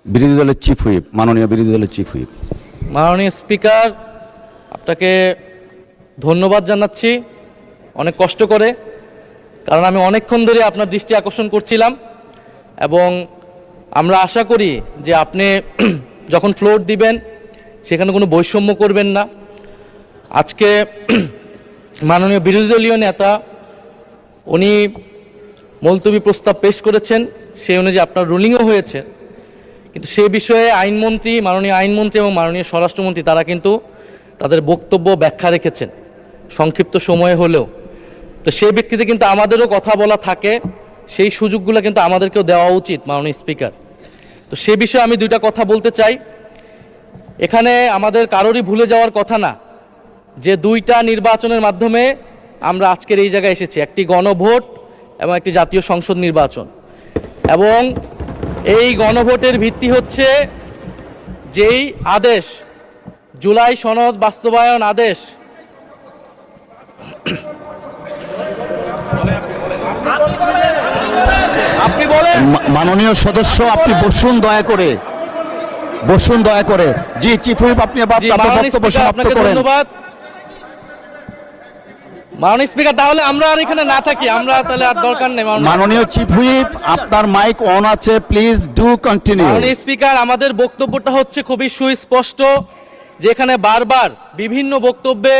বিরোধী দলের chief whip, মাননীয় বিরোধী দলের চিফ হুইপ। মাননীয় স্পিকার, আপনাকে ধন্যবাদ জানাচ্ছি অনেক কষ্ট করে, কারণ আমি অনেকক্ষণ ধরে আপনার দৃষ্টি আকর্ষণ করছিলাম এবং আমরা আশা করি যে আপনি যখন ফ্লোর দিবেন সেখানে কোনো বৈষম্য করবেন না। আজকে মাননীয় বিরোধী দলীয় নেতা উনি মুলতবি প্রস্তাব পেশ করেছেন, সেই অনুযায়ী আপনার রুলিংও হয়েছে, কিন্তু সে বিষয়ে আইনমন্ত্রী, মাননীয় আইনমন্ত্রী এবং মাননীয় স্বরাষ্ট্রমন্ত্রী তারা কিন্তু তাদের বক্তব্য ব্যাখ্যা রেখেছেন সংক্ষিপ্ত সময়ে হলেও। তো সেই ব্যক্তিতে কিন্তু আমাদেরও কথা বলা থাকে, সেই সুযোগগুলো কিন্তু আমাদেরকেও দেওয়া উচিত মাননীয় স্পিকার। তো সে বিষয়ে আমি দুইটা কথা বলতে চাই। এখানে আমাদের কারোরই ভুলে যাওয়ার কথা না যে দুইটা নির্বাচনের মাধ্যমে আমরা আজকের এই জায়গায় এসেছি, একটি গণভোট এবং একটি জাতীয় সংসদ নির্বাচন। এবং এই গণভোটের ভিত্তি হচ্ছে যেই আদেশ, জুলাই সনদ বাস্তবায়ন আদেশ, আপনি বলেন। মাননীয় সদস্য, আপনি বসুন দয়া করে, বসুন দয়া করে। জি চিফ হুইপ, আপনি আবার আপনার বক্তব্য সমাপ্ত করেন। ধন্যবাদ মাননীয় স্পিকার। তাহলে আমরা আর এখানে না থাকি, আমরা তাহলে আর দরকার নেই। মাননীয় চিফ হুইপ, আপনার মাইক অন আছে, প্লিজ ডু কন্টিনিউ। মাননীয় স্পিকার, আমাদের বক্তব্যটা হচ্ছে খুবই সুস্পষ্ট, যেখানে বারবার বিভিন্ন বক্তব্যে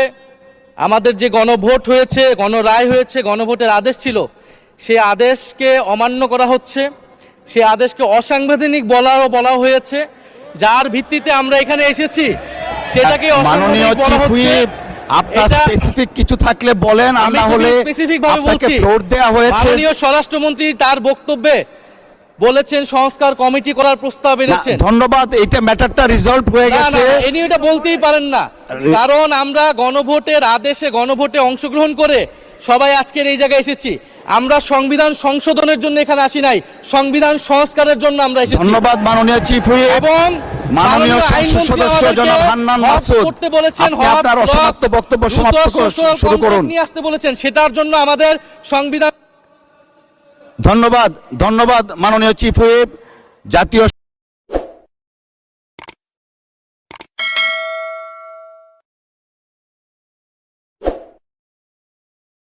আমাদের যে গণভোট হয়েছে, গণরায় হয়েছে, গণভোটের আদেশ ছিল, সে আদেশকে অমান্য করা হচ্ছে, সে আদেশকে অসাংবিধানিক বলা হয়েছে, যার ভিত্তিতে আমরা এখানে এসেছি সেটাকে মাননীয় চিফ হুইপ, আপনার স্পেসিফিক কিছু থাকলে বলেন, আর না হলে আপনাকে ফ্লোর দেয়া হয়েছে। মাননীয় স্বরাষ্ট্রমন্ত্রী তার বক্তব্যে বলেছেন সংস্কার কমিটি করার প্রস্তাব এনেছেন। ধন্যবাদ, এটা ম্যাটারটা রিজলভ হয়ে গেছে। ইনি এটা বলতেই পারেন না, কারণ আমরা গণভোটের আদেশে গণভোটে অংশগ্রহণ করে সবাই আজকের এই জায়গায় এসেছি। আমরা সংবিধান সংশোধনের জন্য এখানে আসি নাই, সংবিধান সংস্কারের জন্য আমরা এসেছি। ধন্যবাদ মাননীয় চিফ হুইপ এবং মাননীয় সংসদ সদস্য জনাব হান্নান মাসুদ, করতে বলেছেন, আপনি আপনার অসমাপ্ত বক্তব্য সমাপ্ত শুরু করুন। নিয়ে আসতে বলেছেন, সেটার জন্য আমাদের সংবিধান। ধন্যবাদ, ধন্যবাদ মাননীয় চিফ হুইপ। জাতীয়